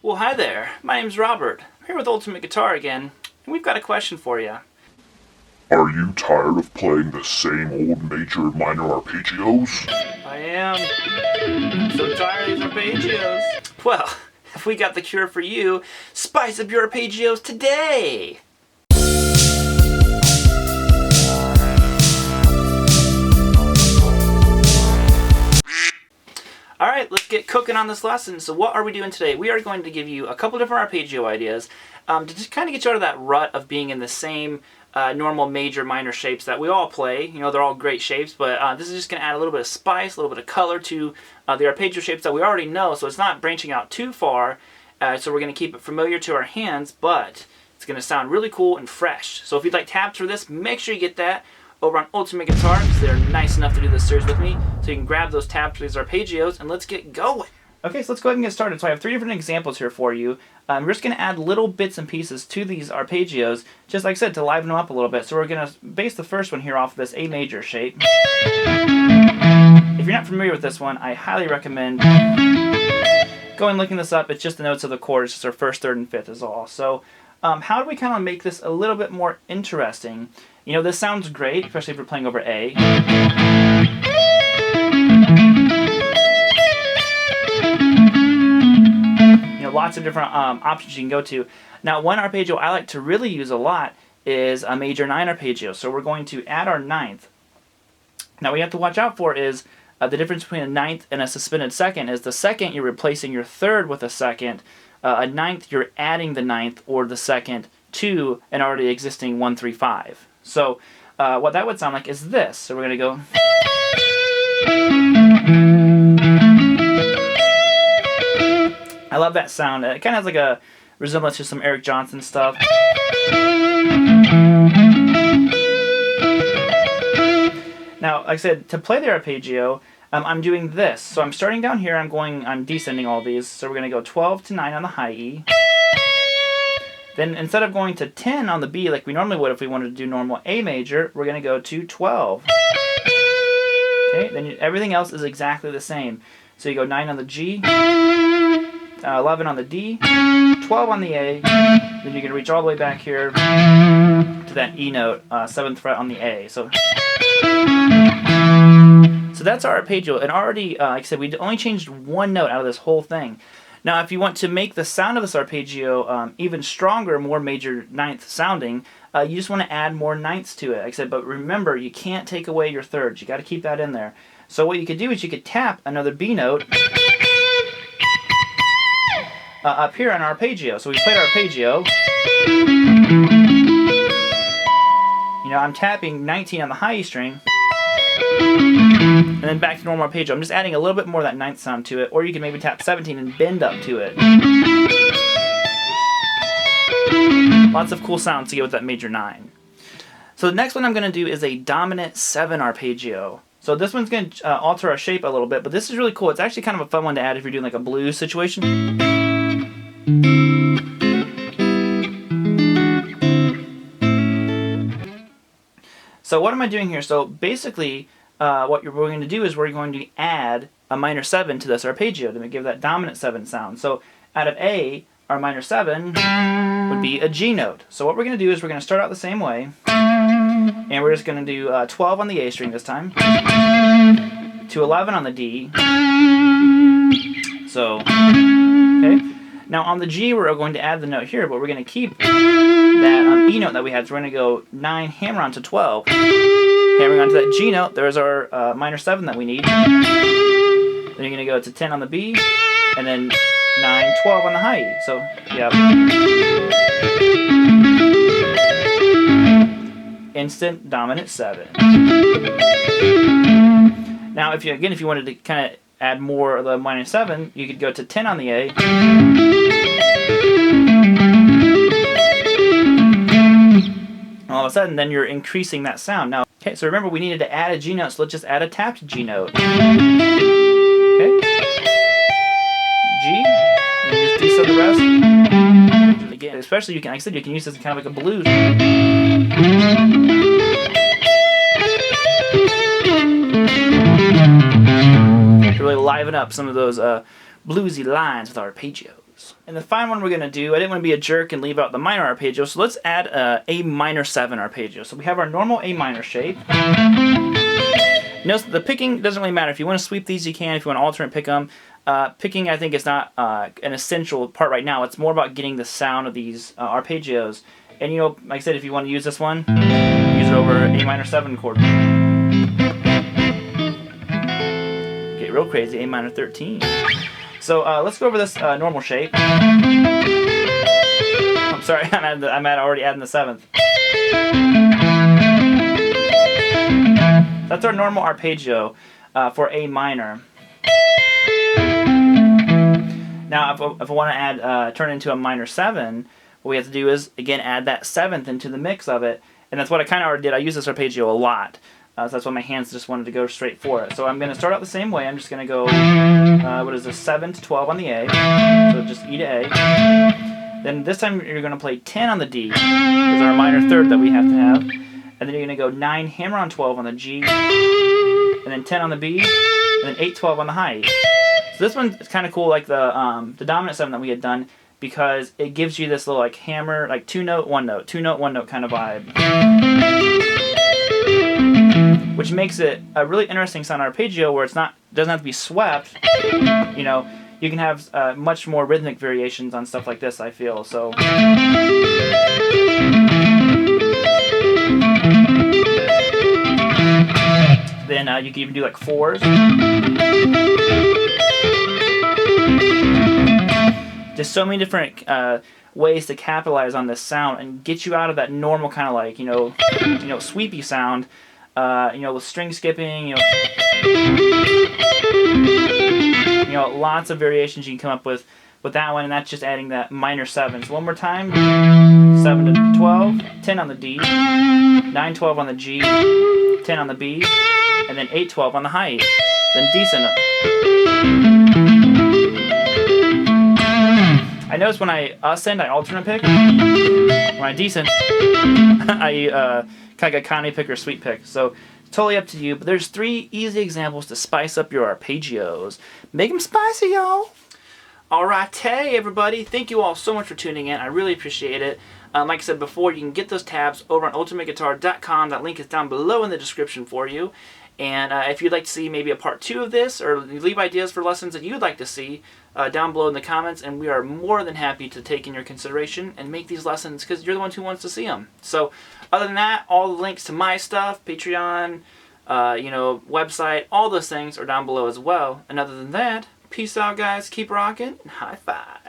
Well, hi there. My name's Robert. I'm here with Ultimate Guitar again, and we've got a question for you. Are you tired of playing the same old major minor arpeggios? I am. I'm so tired of these arpeggios. Well, if we got the cure for you, spice up your arpeggios today! Alright, let's get cooking on this lesson. So what are we doing today? We are going to give you a couple different arpeggio ideas to just kind of get you out of that rut of being in the same normal major minor shapes that we all play. You know, they're all great shapes, but this is just going to add a little bit of spice, a little bit of color to the arpeggio shapes that we already know, so it's not branching out too far. So we're going to keep it familiar to our hands, but it's going to sound really cool and fresh. So if you'd like tabs for this, make sure you get that over on Ultimate Guitar, because they're nice enough to do this series with me. So you can grab those tabs for these arpeggios, and let's get going. Okay, so let's go ahead and get started. So I have three different examples here for you. We're just going to add little bits and pieces to these arpeggios, just like I said, to liven them up a little bit. So we're going to base the first one here off of this A major shape. If you're not familiar with this one, I highly recommend going and looking this up. It's just the notes of the chord. It's just our first, third, and fifth is all. So how do we kind of make this a little bit more interesting? You know, this sounds great, especially if we're playing over A. You know, lots of different options you can go to. Now, one arpeggio I like to really use a lot is a major 9 arpeggio. So we're going to add our ninth. Now, what you have to watch out for is the difference between a ninth and a suspended second is the second, you're replacing your third with a second. A ninth, you're adding the ninth or the second to an already existing 1, 3, 5. So what that would sound like is this. So we're going to go. I love that sound. It kind of has like a resemblance to some Eric Johnson stuff. Now, like I said, to play the arpeggio, I'm doing this. So I'm starting down here. I'm descending all these. So we're going to go 12 to 9 on the high E. Then instead of going to 10 on the B like we normally would if we wanted to do normal A major, we're going to go to 12. Okay, then everything else is exactly the same. So you go 9 on the G, 11 on the D, 12 on the A, then you're going to reach all the way back here to that E note, 7th fret on the A. So that's our arpeggio. And already, like I said, we only changed one note out of this whole thing. Now, if you want to make the sound of this arpeggio even stronger, more major ninth sounding, you just want to add more ninths to it. Like I said, but remember, you can't take away your thirds. You got to keep that in there. So what you could do is you could tap another B note up here on our arpeggio. So we played our arpeggio. You know, I'm tapping 19 on the high E string. And then back to normal arpeggio. I'm just adding a little bit more of that ninth sound to it, or you can maybe tap 17 and bend up to it. Lots of cool sounds to get with that major 9. So the next one I'm going to do is a dominant 7 arpeggio. So this one's going to alter our shape a little bit, but this is really cool. It's actually kind of a fun one to add if you're doing like a blues situation. So what am I doing here? So basically, what we're going to do is we're going to add a minor 7 to this arpeggio to give that dominant 7 sound. So out of A, our minor 7 would be a G note. So what we're going to do is we're going to start out the same way, and we're just going to do 12 on the A string this time, to 11 on the D. So, okay. Now on the G, we're going to add the note here, but we're going to keep that E note that we had. So we're going to go 9, hammer on to 12. Hammering onto that G note, there's our minor 7 that we need. Then you're going to go to 10 on the B, and then 9, 12 on the high E. So, yeah. Instant dominant 7. Now, if you wanted to kind of add more of the minor 7, you could go to 10 on the A. All of a sudden, then you're increasing that sound. Now, okay, so remember we needed to add a G note, so let's just add a tapped G note. Okay. G, and then just descend the rest. Again, especially like I said, you can use this in kind of like a blues. To really liven up some of those bluesy lines with arpeggios. keys. And the final one we're going to do, I didn't want to be a jerk and leave out the minor arpeggio, so let's add a minor 7 arpeggio. So we have our normal A minor shape. Notice the picking doesn't really matter. If you want to sweep these, you can. If you want to alternate pick them. Picking, I think, is not an essential part right now. It's more about getting the sound of these arpeggios. And you know, like I said, if you want to use this one, use it over A minor 7 chord. Get real crazy, A minor 13. So let's go over this normal shape. I'm sorry, I'm already adding the 7th. That's our normal arpeggio for A minor. Now, if I want to add, turn it into a minor 7, what we have to do is, again, add that 7th into the mix of it. And that's what I kind of already did. I use this arpeggio a lot. So that's why my hands just wanted to go straight for it. So I'm going to start out the same way. I'm just going to go, what is this, 7 to 12 on the A. So just E to A. Then this time you're going to play 10 on the D. This is our minor 3rd that we have to have. And then you're going to go 9 hammer on 12 on the G. And then 10 on the B. And then 8, 12 on the high E. So this one is kind of cool, like the dominant 7 that we had done, because it gives you this little like hammer, like 2 note, 1 note, 2 note, 1 note kind of vibe. Which makes it a really interesting sound arpeggio where doesn't have to be swept. You know, you can have much more rhythmic variations on stuff like this, I feel. So then you can even do like 4s. Just so many different ways to capitalize on this sound and get you out of that normal kind of like, you know, sweepy sound. You know, with string skipping, you know, lots of variations you can come up with that one, and that's just adding that minor 7. So one more time, 7 to 12, 10 on the D, 9, 12 on the G, 10 on the B, and then 8, 12 on the high E, then decent. I notice when I ascend, I alternate pick. When I descend, I kind of economy pick or sweep pick. So it's totally up to you. But there's 3 easy examples to spice up your arpeggios. Make them spicy, y'all. Alright, hey everybody. Thank you all so much for tuning in. I really appreciate it. Like I said before, you can get those tabs over on ultimateguitar.com. That link is down below in the description for you. And if you'd like to see maybe a part 2 of this, or leave ideas for lessons that you'd like to see down below in the comments, and we are more than happy to take in your consideration and make these lessons because you're the one who wants to see them. So other than that, all the links to my stuff, Patreon, you know, website, all those things are down below as well. And other than that, peace out guys, keep rocking, and high five.